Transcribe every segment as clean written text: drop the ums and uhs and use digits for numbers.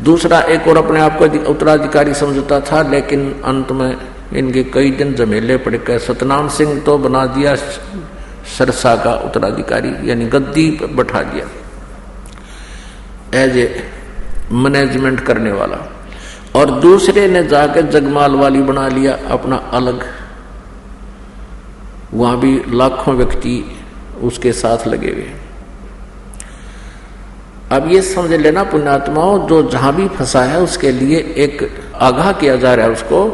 दूसरा एक और अपने आप को उत्तराधिकारी समझता था, लेकिन अंत में इनके कई दिन झमेले पड़ गए। सतनाम सिंह तो बना दिया सरसा का उत्तराधिकारी, यानी गद्दी बैठा दिया एज ए मैनेजमेंट करने वाला, और दूसरे ने जाकर जगमाल वाली बना लिया अपना अलग। वहां भी लाखों व्यक्ति उसके साथ लगे हुए। अब ये समझ लेना पुण्यात्माओं, जो जहां भी फंसा है उसके लिए एक आगाह किया जा रहा है उसको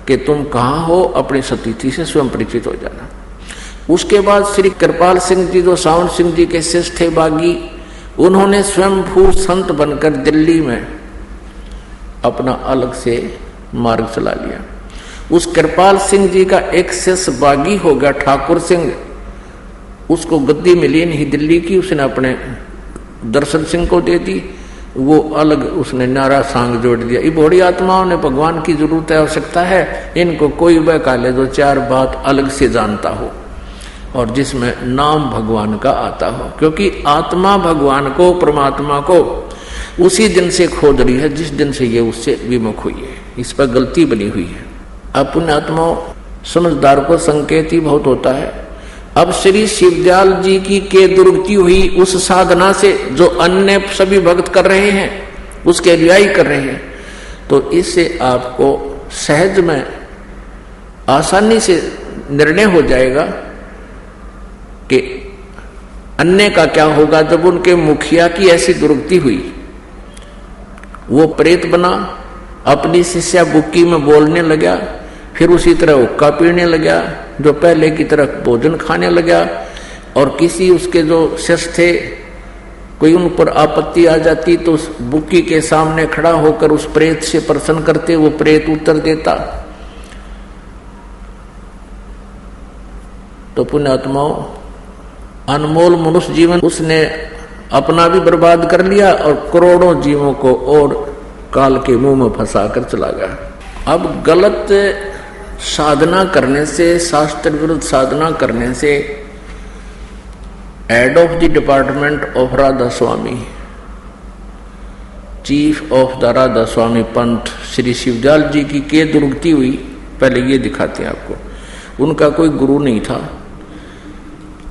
कि तुम कहां हो, अपनी स्थिति से स्वयं परिचित हो जाना। उसके बाद श्री कृपाल सिंह जी जो सावन सिंह जी के शिष्य थे बागी, उन्होंने स्वयंभू संत बनकर दिल्ली में अपना अलग से मार्ग चला लिया। उस कृपाल सिंह जी का एक शिष्य बागी हो गया ठाकुर सिंह, उसको गद्दी मिली नहीं दिल्ली की, उसने अपने दर्शन सिंह को दे दी, वो अलग उसने नारा सांग जोड़ दिया। ये बड़ी आत्माओं ने भगवान की जरूरत है, आवश्यकता है, इनको कोई बहका ले जो चार बात अलग से जानता हो और जिसमें नाम भगवान का आता हो, क्योंकि आत्मा भगवान को, परमात्मा को उसी दिन से खोज रही है जिस दिन से ये उससे विमुख हुई है। इस पर गलती बनी हुई है। अब पुण्यात्माओं, समझदार को संकेत ही बहुत होता है। अब श्री शिवदयाल जी की के दुर्गति हुई उस साधना से जो अन्य सभी भक्त कर रहे हैं, उसके अनुयायी कर रहे हैं, तो इससे आपको सहज में आसानी से निर्णय हो जाएगा कि अन्य का क्या होगा। जब उनके मुखिया की ऐसी दुर्गति हुई, वो प्रेत बना, अपनी शिष्या बुक्की में बोलने लगा, फिर उसी तरह हुक्का पीने लगा, जो पहले की तरह भोजन खाने लगा, और किसी उसके जो शिष्य थे कोई उन पर आपत्ति आ जाती तो उस बुक्की के सामने खड़ा होकर उस प्रेत से प्रश्न करते, वो प्रेत उत्तर देता। तो पुण्यात्माओं, अनमोल मनुष्य जीवन उसने अपना भी बर्बाद कर लिया और करोड़ों जीवों को और काल के मुंह में फंसा कर चला गया। अब गलत साधना करने से, शास्त्र विरुद्ध साधना करने से head of the department of Radha Swami, chief of the Radha Swami पंथ श्री शिवदयाल जी की के दुर्गति हुई। पहले ये दिखाते हैं आपको, उनका कोई गुरु नहीं था,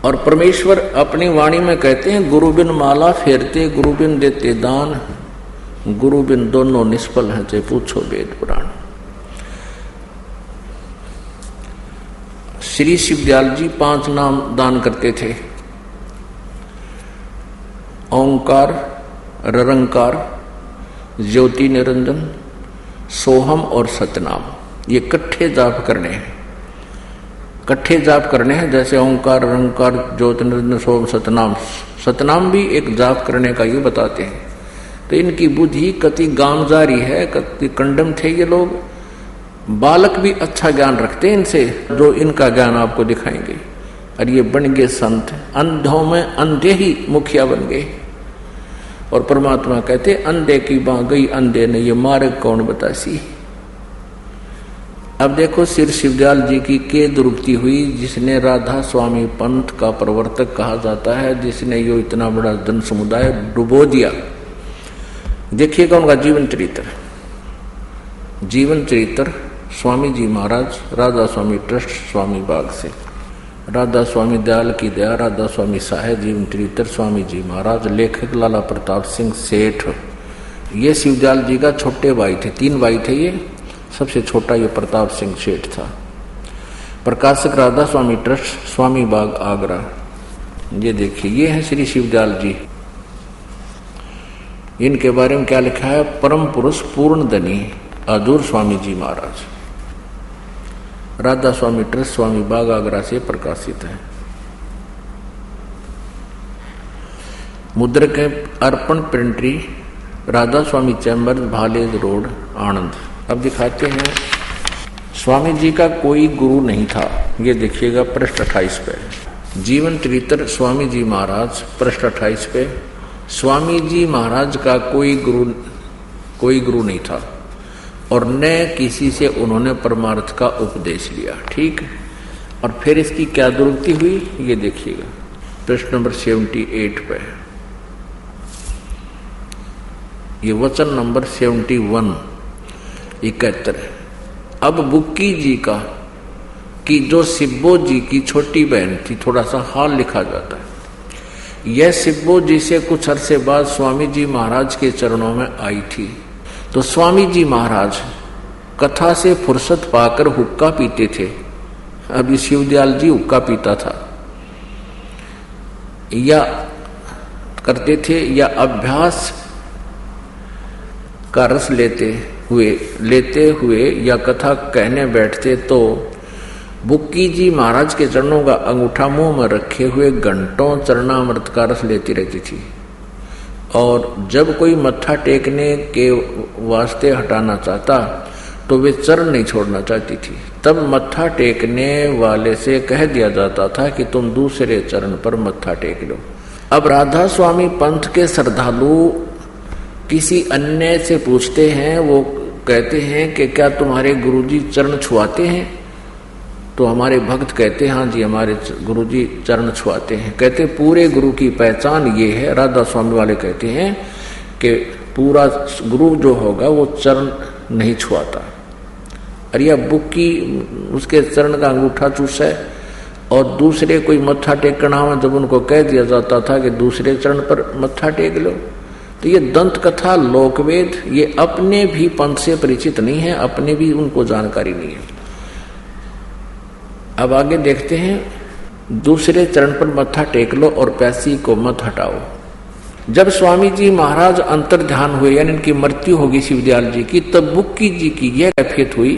और परमेश्वर अपनी वाणी में कहते हैं, गुरु बिन माला फेरते, गुरु बिन देते दान, गुरु बिन दोनों निष्फल हैं, चाहे पूछो वेद पुराण। श्री शिवदयाल जी 5 नाम दान करते थे, ओंकार, ररंकार, ज्योति निरंजन, सोहम और सतनाम। ये इकट्ठे जाप करने हैं, इकट्ठे जाप करने हैं, जैसे ओंकार, ररंकार, ज्योति निरंजन, सोहम, सतनाम। सतनाम भी एक जाप करने का ये बताते हैं। तो इनकी बुद्धि कति गामजारी है, कति कंडम थे ये लोग। बालक भी अच्छा ज्ञान रखते हैं इनसे, जो इनका ज्ञान आपको दिखाएंगे। और ये बन गए संत, अंधों में अंधे ही मुखिया बन गए। और परमात्मा कहते, अंधे की बाँ गई अंधे ने, ये मार्ग कौन बतासी। अब देखो श्री शिवदयाल जी की के दुर्गति हुई, जिसने राधा स्वामी पंथ का प्रवर्तक कहा जाता है, जिसने यो इतना बड़ा जन समुदाय डुबो दिया। देखिएगा उनका जीवन चरित्र। जीवन चरित्र स्वामी जी महाराज, राधा स्वामी ट्रस्ट, स्वामी बाग से। राधा स्वामी दयाल की दया, राधा स्वामी साहेब, जीवन चरित्र स्वामी जी महाराज। लेखक लाला प्रताप सिंह सेठ, ये शिवदयाल जी का छोटे भाई थे। 3 भाई थे ये, सबसे छोटा ये प्रताप सिंह सेठ था। प्रकाशक राधा स्वामी ट्रस्ट, स्वामी बाग, आगरा। ये देखिए, ये है श्री शिवदयाल जी। इनके बारे में क्या लिखा है, परम पुरुष पूर्ण धनी आदूर स्वामी जी महाराज। राधा स्वामी ट्रस्ट, स्वामी बाग, आगरा से प्रकाशित है। मुद्रक है अर्पण प्रिंटरी, राधा स्वामी चैम्बर, भालेज रोड, आनंद। अब दिखाते हैं, स्वामी जी का कोई गुरु नहीं था। ये देखिएगा पृष्ठ 28 पे, जीवन चरित्र स्वामी जी महाराज, पृष्ठ 28 पे। स्वामी जी महाराज का कोई गुरु नहीं था, और न किसी से उन्होंने परमार्थ का उपदेश लिया। ठीक, और फिर इसकी क्या दुर्गति हुई, ये देखिएगा पृष्ठ नंबर 78 पे। ये वचन नंबर 71 71। अब बुक्की जी का कि जो सिब्बो जी की छोटी बहन थी, थोड़ा सा हाल लिखा जाता है। यह सिब्बो जी से कुछ अरसे बाद स्वामी जी महाराज के चरणों में आई थी। तो स्वामी जी महाराज कथा से फुर्सत पाकर हुक्का पीते थे। अभी शिवदयाल जी हुक्का पीता था या करते थे, या अभ्यास का रस लेते हुए या कथा कहने बैठते तो बुक्की जी महाराज के चरणों का अंगूठा मुंह में रखे हुए घंटों चरणामृत का रस लेती रहती थी। और जब कोई मत्था टेकने के वास्ते हटाना चाहता तो वे चरण नहीं छोड़ना चाहती थी। तब मत्था टेकने वाले से कह दिया जाता था कि तुम दूसरे चरण पर मत्था टेक लो। अब राधा स्वामी पंथ के श्रद्धालु किसी अन्य से पूछते हैं, वो कहते हैं कि क्या तुम्हारे गुरुजी चरण छुआते हैं? तो हमारे भक्त कहते हैं हाँ जी हमारे गुरुजी चरण छुआते हैं। कहते पूरे गुरु की पहचान ये है। राधा स्वामी वाले कहते हैं कि पूरा गुरु जो होगा वो चरण नहीं छुआता। अरे या बुक्की उसके चरण का अंगूठा चूस है, और दूसरे कोई मत्था टेकना में जब उनको कह दिया जाता था कि दूसरे चरण पर मत्था टेक लो, तो ये दंत कथा लोकवेद ये अपने भी पंथ से परिचित नहीं है, अपने भी उनको जानकारी नहीं है। अब आगे देखते हैं, दूसरे चरण पर मत्था टेक लो और प्यासी को मत हटाओ। जब स्वामी जी महाराज अंतर ध्यान हुए, यानी इनकी मृत्यु होगी शिवदयाल जी की, तब बुक्की जी की यह कैफियत हुई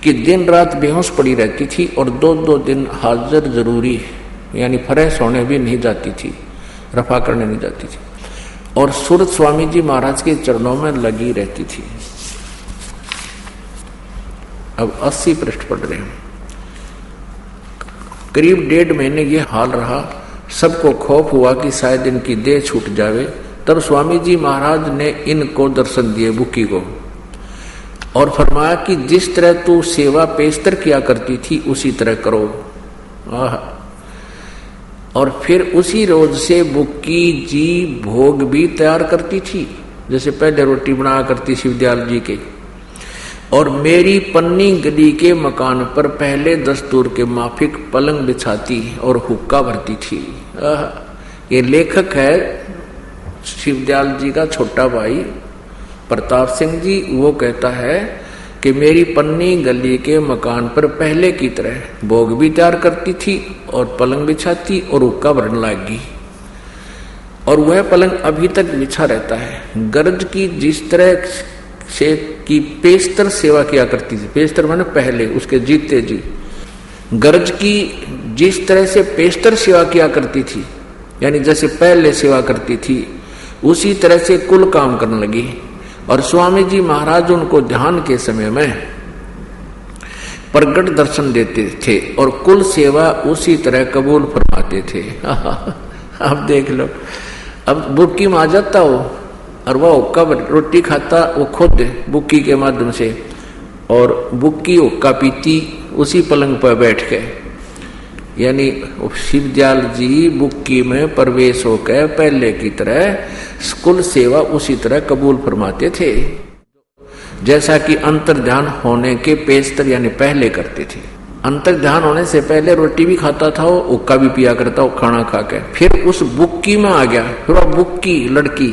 कि दिन रात बेहोश पड़ी रहती थी और 2-2 दिन हाजिर जरूरी यानी फ्रेश होने भी नहीं जाती थी, रफा करने नहीं जाती थी, और सूरत स्वामी जी महाराज के चरणों में लगी रहती थी। अब 80 पृष्ठ पढ़ रहे हैं। करीब 1.5 महीने ये हाल रहा। सबको खौफ हुआ कि शायद इनकी देह छूट जावे। तब स्वामी जी महाराज ने इनको दर्शन दिए बुक्की को, और फरमाया कि जिस तरह तू सेवा पेशतर किया करती थी उसी तरह करो। और फिर उसी रोज से बुक्की जी भोग भी तैयार करती थी, जैसे पहले रोटी बनाया करती शिवदयाल जी के। और मेरी पन्नी गली के मकान पर पहले दस्तूर के माफिक पलंग बिछाती और हुक्का भरती थी। ये लेखक है शिवदयाल जी का छोटा भाई प्रताप सिंह जी। वो कहता है कि मेरी पन्नी गली के मकान पर पहले की तरह भोग भी तैयार करती थी और पलंग बिछाती और हुक्का भरने लगी, और वह पलंग अभी तक बिछा रहता है। गर्ज की जिस तरह से की पेशतर सेवा किया करती थी, पेशतर माने पहले उसके जीते जी, गर्ज की जिस तरह से पेशतर सेवा किया करती थी, यानी जैसे पहले सेवा करती थी, उसी तरह से कुल काम करने लगी। और स्वामी जी महाराज उनको ध्यान के समय में प्रगट दर्शन देते थे और कुल सेवा उसी तरह कबूल फरमाते थे। अब देख लो, अब बुक्की में आ जाता हो और वह कब रोटी खाता वो खुद बुक्की के माध्यम से, और बुक्की हुक्का पीती उसी पलंग पर बैठ के। यानी शिवदयाल जी बुक्की में प्रवेश होकर पहले की तरह कुल सेवा उसी तरह कबूल फरमाते थे, जैसा कि अंतर ध्यान होने के पेशतर यानी पहले करते थे। अंतर ध्यान होने से पहले रोटी भी खाता था, वो हुक्का भी पिया करता वो खाना खा के। फिर उस बुक्की में आ गया, फिर वो बुक्की लड़की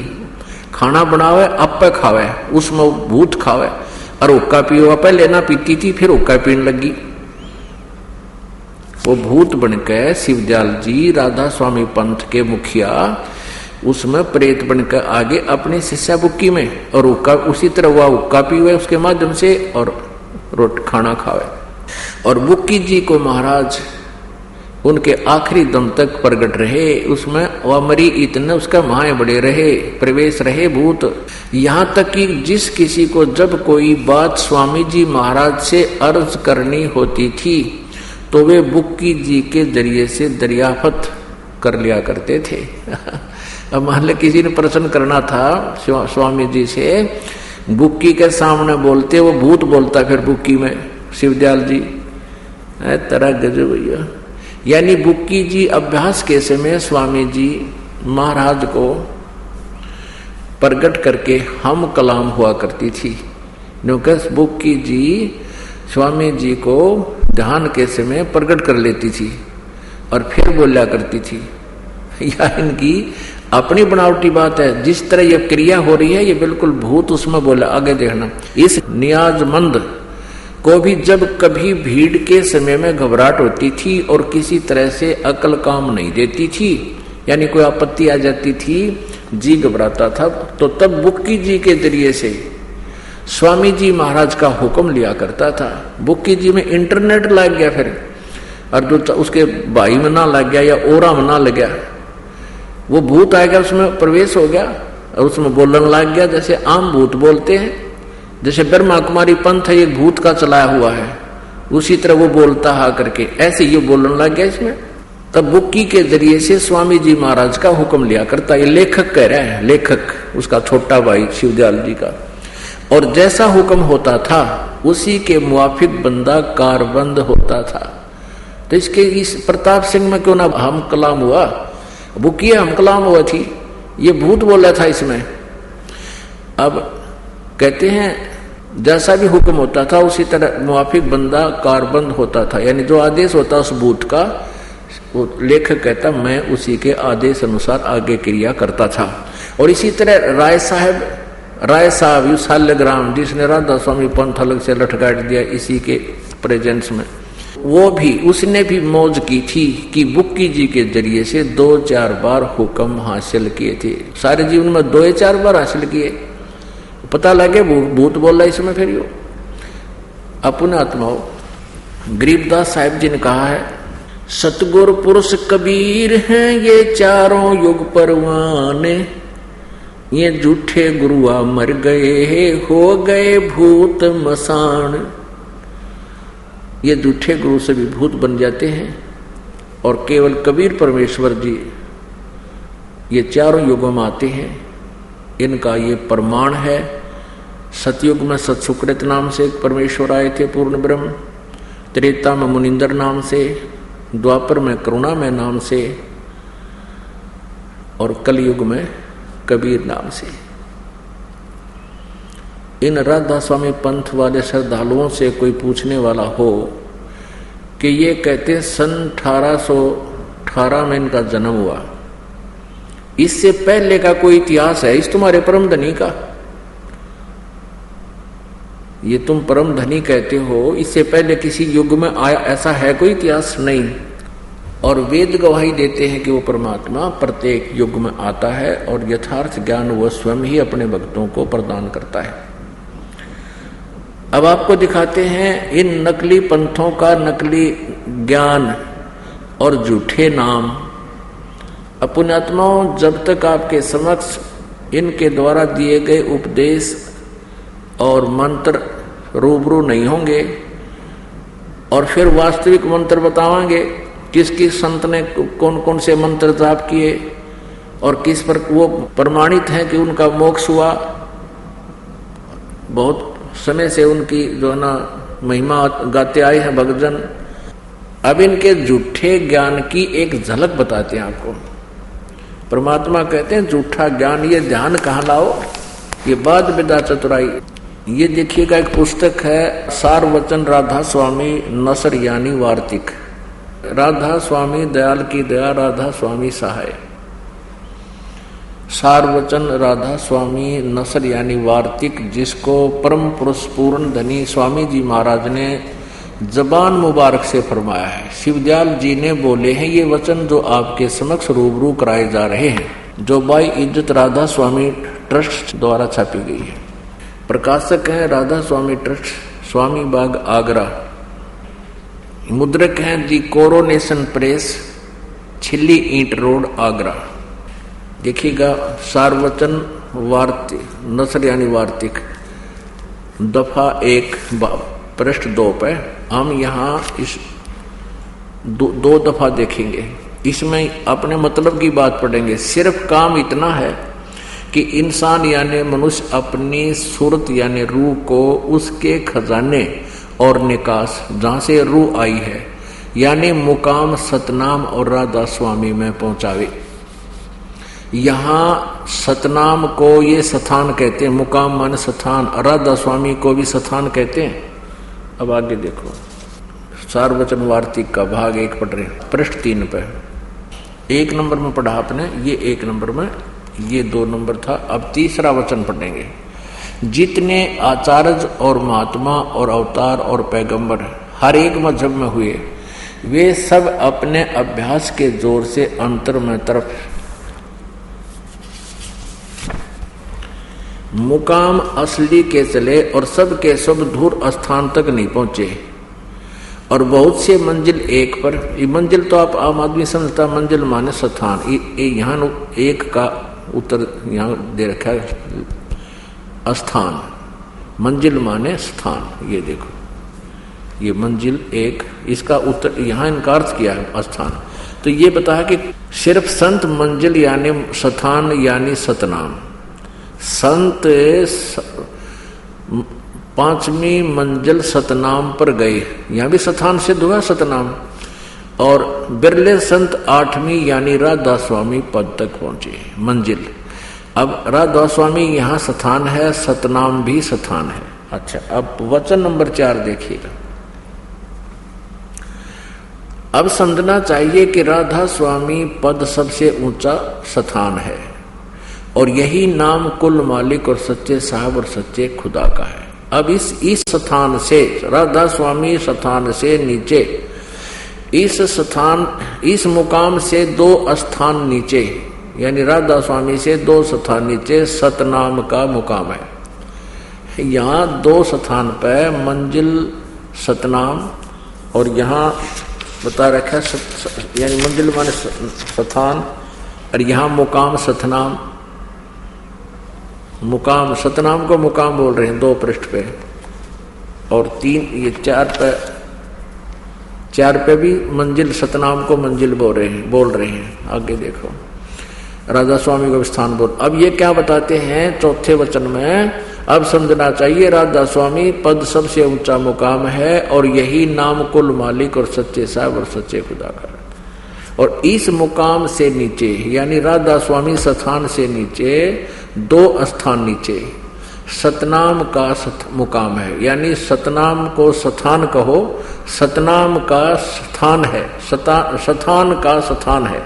खाना बनावे अब पे खावे, उसमें भूत खावे, और हुक्का पियो पहले ना पीती थी, फिर हुक्का पीने लगी। वो भूत बनकर शिवदयाल जी राधा स्वामी पंथ के मुखिया उसमें प्रेत बनकर आगे अपने शिष्या बुक्की में, और हुक्का उसी तरह हुआ हुक्का पीवे उसके माध्यम से और खाना खावे। और बुक्की जी को महाराज उनके आखिरी दम तक प्रगट रहे, उसमें अमरी इतने उसका माए बड़े रहे, प्रवेश रहे भूत। यहाँ तक कि जिस किसी को जब कोई बात स्वामी जी महाराज से अर्ज करनी होती थी तो वे बुक्की जी के जरिए से दरियाफत कर लिया करते थे। अब मान लो किसी ने प्रश्न करना था स्वामी जी से, बुक्की के सामने बोलते, वो भूत बोलता फिर बुक्की में शिवदयाल जी तरह गजब भैया। यानी बुक्की जी अभ्यास के समय स्वामी जी महाराज को प्रकट करके हम कलाम हुआ करती थी। न्यूकस बुक्की जी स्वामी जी को ध्यान के समय प्रकट कर लेती थी और फिर बोला करती थी। या इनकी अपनी बनावटी बात है। जिस तरह ये क्रिया हो रही है ये बिल्कुल भूत उसमें बोला। आगे देखना, इस नियाजमंद को भी जब कभी भीड़ के समय में घबराहट होती थी और किसी तरह से अकल काम नहीं देती थी, यानी कोई आपत्ति आ जाती थी, जी घबराता था, तो तब बुक्की जी के जरिए से स्वामी जी महाराज का हुक्म लिया करता था। बुक्की जी में इंटरनेट लग गया फिर, और जो उसके भाई में ना लग गया या ओरा में ना लग गया, वो भूत आ गया, उसमें प्रवेश हो गया और उसमें बोलने लग गया जैसे आम भूत बोलते हैं। जैसे ब्रह्मा कुमारी पंथ है, एक भूत का चलाया हुआ है, उसी तरह वो बोलता है करके, ऐसे ये बोलने लग गया इसमें। तब बुक्की के जरिए से स्वामी जी महाराज का हुक्म लिया करता। ये लेखक कह रहे हैं, लेखक उसका छोटा भाई शिवदयाल जी का। और जैसा हुक्म होता था उसी के मुआफिक बंदा कारबंद होता था। तो इसके इस प्रताप सिंह में क्यों ना हम कलाम हुआ, बुक्की हम कलाम हुआ थी, ये भूत बोला था इसमें। अब कहते हैं जैसा भी हुक्म होता था उसी तरह मुआफिक बंदा कारबंद होता था, यानी जो आदेश होता उस भूत का, वो लेखक कहता मैं उसी के आदेश अनुसार आगे क्रिया करता था। और इसी तरह राय साहब यू शाल्यग्राम, जिसने राधा स्वामी पंथ अलग से लटकाट दिया इसी के प्रेजेंस में, वो भी उसने भी मौज की थी कि बुक्की जी के जरिए से 2-4 बार हुक्म हासिल किए थे। सारे जीवन में 2-4 बार हासिल किए, पता लगे भूत बोल रहा इसमें। फिर यो अपने आत्माओं, गरीबदास साहिब जी ने कहा है, सतगुर पुरुष कबीर हैं ये चारों युग परवाने, ये झूठे गुरुआ मर गए हो गए भूत मसान। ये झूठे गुरु से भी भूत बन जाते हैं और केवल कबीर परमेश्वर जी ये चारों युगों में आते हैं, इनका ये प्रमाण है। सतयुग में सतसुकृत नाम से एक परमेश्वर आए थे पूर्ण ब्रह्म, त्रेता में मुनिंदर नाम से, द्वापर में करुणामय नाम से, और कलयुग में कबीर नाम से। इन राधा स्वामी पंथ वाले श्रद्धालुओं से कोई पूछने वाला हो कि ये कहते सन 1818 में इनका जन्म हुआ, इससे पहले का कोई इतिहास है इस तुम्हारे परम धनी का? ये तुम परम धनी कहते हो, इससे पहले किसी युग में आया ऐसा है कोई इतिहास? नहीं। और वेद गवाही देते हैं कि वो परमात्मा प्रत्येक युग में आता है और यथार्थ ज्ञान वह स्वयं ही अपने भक्तों को प्रदान करता है। अब आपको दिखाते हैं इन नकली पंथों का नकली ज्ञान और झूठे नाम। पुण्यात्माओं, जब तक आपके समक्ष इनके द्वारा दिए गए उपदेश और मंत्र रूबरू नहीं होंगे और फिर वास्तविक मंत्र बतावांगे, किस किस संत ने कौन कौन से मंत्र जाप किए और किस पर वो प्रमाणित है कि उनका मोक्ष हुआ, बहुत समय से उनकी जो है ना महिमा गाते आए हैं भक्तजन। अब इनके झूठे ज्ञान की एक झलक बताते हैं आपको। परमात्मा कहते हैं झूठा ज्ञान ये ध्यान कहाँ लाओ, ये बात विद्या चतुराई। ये देखिएगा एक पुस्तक है सार वचन राधा स्वामी नसर यानी वार्तिक, राधा स्वामी दयाल की दया राधा स्वामी सहाय, सार वचन राधा स्वामी नसर यानी वार्तिक, जिसको परम पुरुष पूर्ण धनी स्वामी जी महाराज ने जबान मुबारक से फरमाया है। शिवदयाल जी ने बोले हैं ये वचन जो आपके समक्ष रूबरू कराए जा रहे हैं, जो बाई इज्जत राधा स्वामी ट्रस्ट द्वारा छापी गई है। प्रकाशक हैं राधा स्वामी ट्रस्ट, स्वामी बाग आगरा। मुद्रक हैं दी कोरोनेशन प्रेस, छिल्ली ईंट रोड आगरा। देखिएगा सारवचन वार्तिक नसर यानी वार्तिक दफा 1 पृष्ठ 2 पे हम यहाँ इस दो दफा देखेंगे। इसमें अपने मतलब की बात पढ़ेंगे। सिर्फ काम इतना है कि इंसान यानी मनुष्य अपनी सूरत यानी रूह को उसके खजाने और निकास जहाँ से रूह आई है यानी मुकाम सतनाम और राधा स्वामी में पहुंचावे। यहाँ सतनाम को ये स्थान कहते हैं, मुकाम माने स्थान। राधा स्वामी को भी स्थान कहते हैं। अब आगे देखो, सार्ववचन वार्तिक का भाग 1 पढ़ रहे, पृष्ठ 3 पे 1 नंबर में पढ़ा आपने, ये 1 नंबर में, ये 2 नंबर था। अब तीसरा वचन पढ़ेंगे। जितने आचार्य और महात्मा और अवतार और पैगंबर हर एक मजहब में हुए, वे सब अपने अभ्यास के जोर से अंतर में तरफ मुकाम असली के चले और सब के सब दूर स्थान तक नहीं पहुंचे। और बहुत से मंजिल एक पर, ये मंजिल तो आप आम आदमी समझता, मंजिल माने स्थान। यहाँ एक का उत्तर यहाँ दे रखा है स्थान, मंजिल माने स्थान। ये देखो, ये मंजिल एक, इसका उत्तर यहाँ इनका अर्थ किया है स्थान। तो ये बताया कि सिर्फ संत मंजिल यानी स्थान यानी सतनाम। संत 5वीं मंजिल सतनाम पर गए, यहाँ भी स्थान सिद्ध हुआ सतनाम। और बिरले संत 8वीं यानी राधा स्वामी पद तक पहुंचे मंजिल। अब राधा स्वामी यहाँ स्थान है, सतनाम भी स्थान है। अच्छा, अब वचन नंबर 4 देखिएगा। अब समझना चाहिए कि राधा स्वामी पद सबसे ऊंचा स्थान है और यही नाम कुल मालिक और सच्चे साहब और सच्चे खुदा का है। अब इस स्थान से, राधा स्वामी स्थान से नीचे, इस मुकाम से 2 स्थान नीचे, यानी राधा स्वामी से 2 स्थान नीचे सतनाम का मुकाम है। यहाँ 2 स्थान पर मंजिल सतनाम और यहाँ बता रखा है यानी मंजिल माने स्थान और यहाँ मुकाम सतनाम। मुकाम सतनाम को मुकाम बोल रहे हैं 2 पृष्ठ पे, और 3 ये 4 पे भी मंजिल सतनाम को मंजिल बोल रहे हैं। आगे देखो, राधा स्वामी को स्थान बोल। अब ये क्या बताते हैं 4थे वचन में, अब समझना चाहिए राधा स्वामी पद सबसे ऊंचा मुकाम है और यही नाम कुल मालिक और सच्चे साहब और सच्चे खुदा का है। और इस मुकाम से नीचे यानी राधा स्वामी स्थान से नीचे 2 स्थान नीचे सतनाम का मुकाम है, यानी सतनाम को स्थान कहो, सतनाम का स्थान है, स्थान का स्थान है।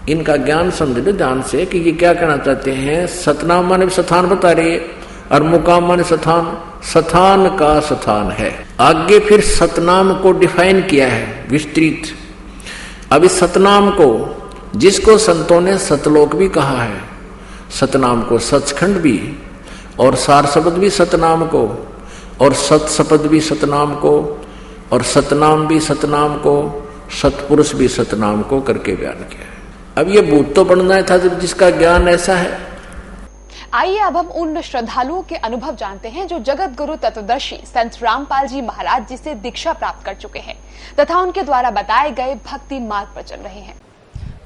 इनका ज्ञान समझ लो ध्यान से कि ये क्या कहना चाहते हैं। सतनाम माने स्थान बता रही है और मुकाम माने स्थान, स्थान का स्थान है। आगे फिर सतनाम को डिफाइन किया है विस्तृत। अब इस सतनाम को, जिसको संतों ने सतलोक भी कहा है, सतनाम को सचखंड भी, और सार शब्द भी सतनाम को, और सत शब्द भी सतनाम को, और सतनाम भी सतनाम को, सतपुरुष भी सतनाम को करके बयान किया है। अब ये भूत तो बनना था जब जिसका ज्ञान ऐसा है। आइए अब हम उन श्रद्धालुओं के अनुभव जानते हैं जो जगत गुरु तत्वदर्शी संत रामपाल जी महाराज जी से दीक्षा प्राप्त कर चुके हैं तथा उनके द्वारा बताए गए भक्ति मार्ग पर चल रहे हैं।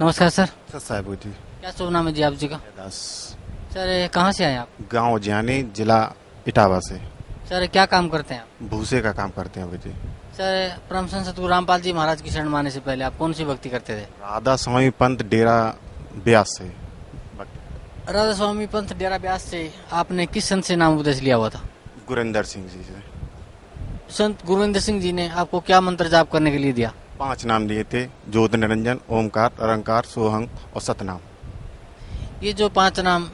नमस्कार सर। साहब जी, क्या शुभ नाम है जी आप जी का? सर कहाँ से आए आप? गांव जाने, जिला इटावा से। सर क्या काम करते हैं आप? भूसे का काम करते हैं जी। सर परम संत सतगुरु रामपाल जी महाराज की शरण माने से पहले आप कौन सी भक्ति करते थे? राधा स्वामी पंथ डेरा ब्यास से। राधा स्वामी पंथ डेरा ब्यास से आपने किस संत से नाम उपदेश लिया हुआ था? गुरिंदर सिंह जी से। संत गुरुविंदर सिंह जी ने आपको क्या मंत्र जाप करने के लिए दिया? 5 नाम दिए थे, ज्योत निरंजन, ओमकार, निरंकार, सोहंग और सतनाम। ये जो 5 नाम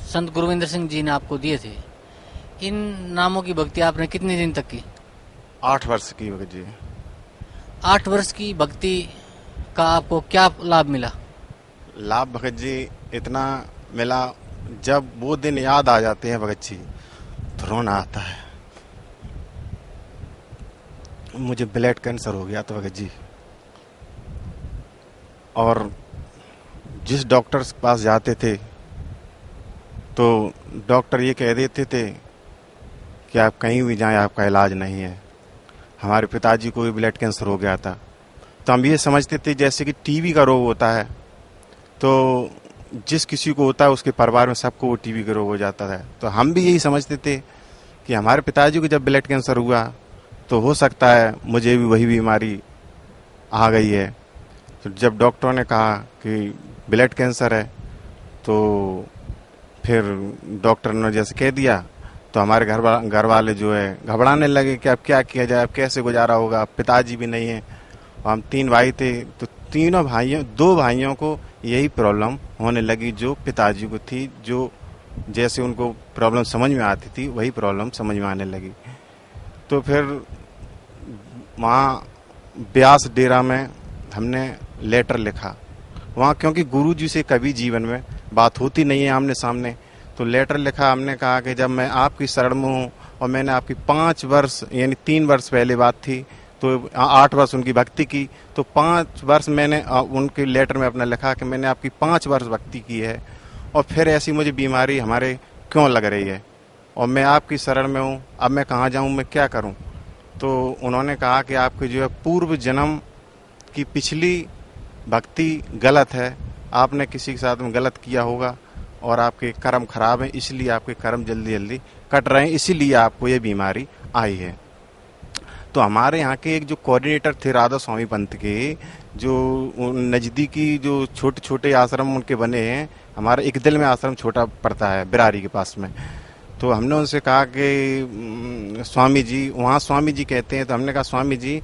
संत गुरुविंदर सिंह जी ने आपको दिए थे, इन नामों की भक्ति आपने कितने दिन तक की? 8 वर्ष की भगत जी। 8 वर्ष की भक्ति का आपको क्या लाभ मिला? लाभ भगत जी इतना मिला, जब वो दिन याद आ जाते हैं भगत जी तो रोना आता है। मुझे ब्लड कैंसर हो गया था भगत जी, और जिस डॉक्टर के पास जाते थे तो डॉक्टर ये कह देते थे कि आप कहीं भी जाएं आपका इलाज नहीं है। हमारे पिताजी को भी ब्लड कैंसर हो गया था, तो हम ये समझते थे जैसे कि टीबी का रोग होता है, तो जिस किसी को होता है उसके परिवार में सबको वो टीबी का रोग हो जाता है। तो हम भी यही समझते थे कि हमारे पिताजी को जब ब्लड कैंसर हुआ तो हो सकता है मुझे भी वही बीमारी आ गई है। तो जब डॉक्टरों ने कहा कि ब्लड कैंसर है। तो फिर डॉक्टर ने जैसे कह दिया तो हमारे घर वाले जो है घबराने लगे कि अब क्या किया जाए, अब कैसे गुजारा होगा। पिताजी भी नहीं है, हम 3 भाई थे, तो तीनों भाइयों 2 भाइयों को यही प्रॉब्लम होने लगी जो पिताजी को थी। जो जैसे उनको प्रॉब्लम समझ में आती थी वही प्रॉब्लम समझ में आने लगी। तो फिर वहाँ ब्यास डेरा में हमने लेटर लिखा। वहाँ क्योंकि गुरुजी से कभी जीवन में बात होती नहीं है आमने सामने, तो लेटर लिखा। हमने कहा कि जब मैं आपकी शरण में हूँ और मैंने आपकी 5 वर्ष यानी 3 वर्ष पहले बात थी, तो 8 वर्ष उनकी भक्ति की, तो 5 वर्ष मैंने उनके लेटर में अपना लिखा कि मैंने आपकी 5 वर्ष भक्ति की है और फिर ऐसी मुझे बीमारी हमारे क्यों लग रही है और मैं आपकी शरण में हूँ, अब मैं कहाँ जाऊँ, मैं क्या करूँ। तो उन्होंने कहा कि आपकी जो है पूर्व जन्म की पिछली भक्ति गलत है, आपने किसी के साथ में गलत किया होगा और आपके कर्म खराब हैं, इसलिए आपके कर्म जल्दी जल्दी कट रहे हैं, इसीलिए आपको ये बीमारी आई है। तो हमारे यहाँ के एक जो कोऑर्डिनेटर थे राधा स्वामी पंथ के, जो नज़दीकी जो छोटे छोटे आश्रम उनके बने हैं, हमारा एक दिल में आश्रम छोटा पड़ता है बिरारी के पास में। तो हमने उनसे कहा कि स्वामी जी, वहाँ स्वामी जी कहते हैं, तो हमने कहा स्वामी जी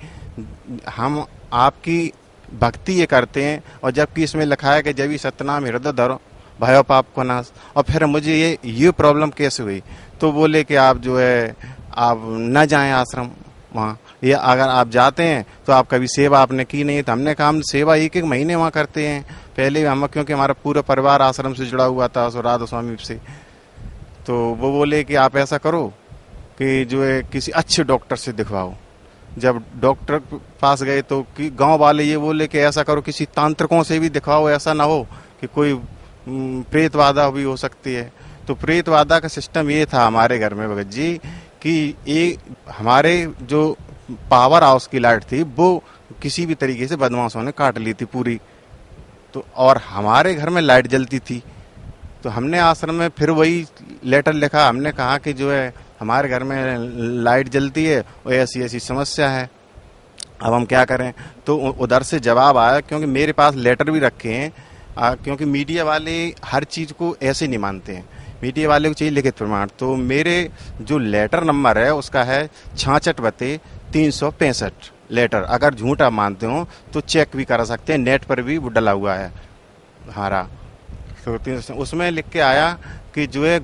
हम आपकी भक्ति ये करते हैं और जबकि इसमें लिखा है कि जब ही सतनाम हृदय धरो भयो पाप को नाश, और फिर मुझे ये प्रॉब्लम कैसे हुई। तो बोले कि आप जो है आप न जाएं आश्रम वहाँ, ये अगर आप जाते हैं तो आप कभी सेवा आपने की नहीं है। तो हमने कहा हम सेवा 1-1 महीने वहाँ करते हैं पहले हम, क्योंकि हमारा पूरा परिवार आश्रम से जुड़ा हुआ था राधा स्वामी से। तो वो बोले कि आप ऐसा करो कि जो है किसी अच्छे डॉक्टर से दिखवाओ। जब डॉक्टर पास गए तो कि गांव वाले ये बोले कि ऐसा करो किसी तांत्रिकों से भी दिखवाओ, ऐसा ना हो कि कोई प्रेतवादा भी हो सकती है। तो प्रेतवादा का सिस्टम ये था हमारे घर में भगत जी कि ये हमारे जो पावर हाउस की लाइट थी वो किसी भी तरीके से बदमाशों ने काट ली थी पूरी, तो और हमारे घर में लाइट जलती थी। तो हमने आश्रम में फिर वही लेटर लिखा, हमने कहा कि जो है हमारे घर में लाइट जलती है और ऐसी ऐसी समस्या है, अब हम क्या करें। तो उधर से जवाब आया, क्योंकि मेरे पास लेटर भी रखे हैं, क्योंकि मीडिया वाले हर चीज़ को ऐसे नहीं मानते हैं, मीडिया वाले को चाहिए लिखित प्रमाण। तो मेरे जो लेटर नंबर है उसका है 66/365 लेटर। अगर झूठ आप मानते हो तो चेक भी करा सकते हैं, नेट पर भी वो डला हुआ है हमारा। तो उसमें लिख के आया कि जो है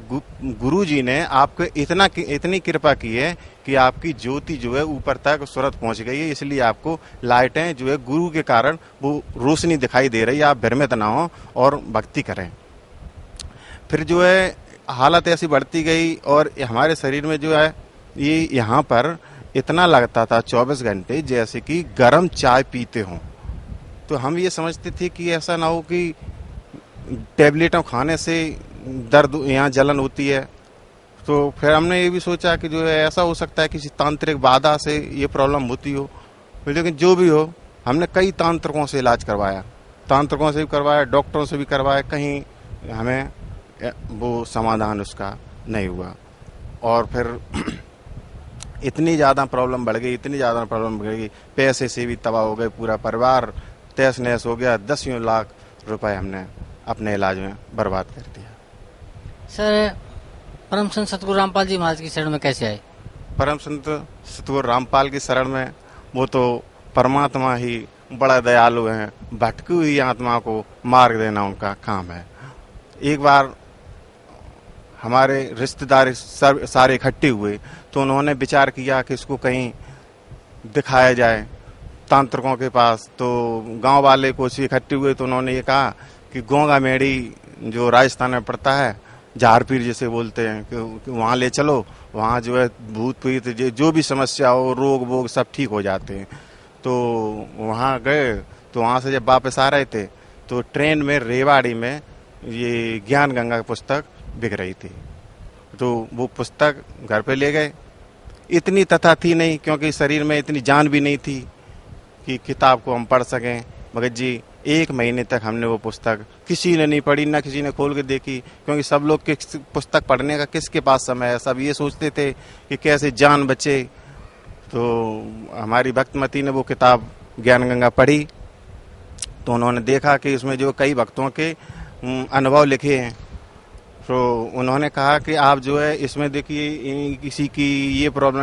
गुरु जी ने आपको इतनी कृपा की है कि आपकी ज्योति जो है ऊपर तक सूरत पहुंच गई है, इसलिए आपको लाइटें जो है गुरु के कारण वो रोशनी दिखाई दे रही है, आप भ्रमित ना हो और भक्ति करें। फिर जो है हालत ऐसी बढ़ती गई और हमारे शरीर में जो है ये यहाँ पर इतना लगता था 24 घंटे जैसे कि गर्म चाय पीते हों। तो हम ये समझते थे कि ऐसा ना हो कि टेबलेटों खाने से दर्द यहाँ जलन होती है। तो फिर हमने ये भी सोचा कि जो है ऐसा हो सकता है किसी तांत्रिक बाधा से ये प्रॉब्लम होती हो। लेकिन जो भी हो, हमने कई तांत्रिकों से इलाज करवाया, तांत्रिकों से भी करवाया, डॉक्टरों से भी करवाया, कहीं हमें वो समाधान उसका नहीं हुआ। और फिर इतनी ज़्यादा प्रॉब्लम बढ़ गई, पैसे से भी तबाह हो गए, पूरा परिवार तहस नहस हो गया। 10 लाख रुपए हमने अपने इलाज में बर्बाद कर दिया। सर परम संत सतगुरु रामपाल जी महाराज की शरण में कैसे आए? परम संत सतगुरु रामपाल की शरण में वो तो परमात्मा ही बड़ा दयालु हैं, भटकी हुई आत्मा को मार्ग देना उनका काम है। एक बार हमारे रिश्तेदार सारे इकट्ठे हुए तो उन्होंने विचार किया कि इसको कहीं दिखाया जाए तांत्रिकों के पास। तो गांव वाले कुछ इकट्ठे हुए तो उन्होंने ये कहा कि गोंगा मेड़ी जो राजस्थान में पड़ता है, झारपीर जिसे बोलते हैं, कि वहाँ ले चलो, वहाँ जो है भूत प्रेत जो भी समस्या हो, रोग वोग सब ठीक हो जाते हैं। तो वहाँ गए, तो वहाँ से जब वापस आ रहे थे तो ट्रेन में रेवाड़ी में ये ज्ञान गंगा की पुस्तक बिक रही थी। तो वो पुस्तक घर पे ले गए। इतनी तथा थी नहीं, क्योंकि शरीर में इतनी जान भी नहीं थी कि किताब को हम पढ़ सकें। भगत जी 1 महीने तक हमने वो पुस्तक किसी ने नहीं पढ़ी, ना किसी ने खोल के देखी, क्योंकि सब लोग के पुस्तक पढ़ने का किसके पास समय है, सब ये सोचते थे कि कैसे जान बचे। तो हमारी भक्तमती ने वो किताब ज्ञान गंगा पढ़ी तो उन्होंने देखा कि इसमें जो कई भक्तों के अनुभव लिखे हैं, तो उन्होंने कहा कि आप जो है इसमें देखिए किसी की ये प्रॉब्लम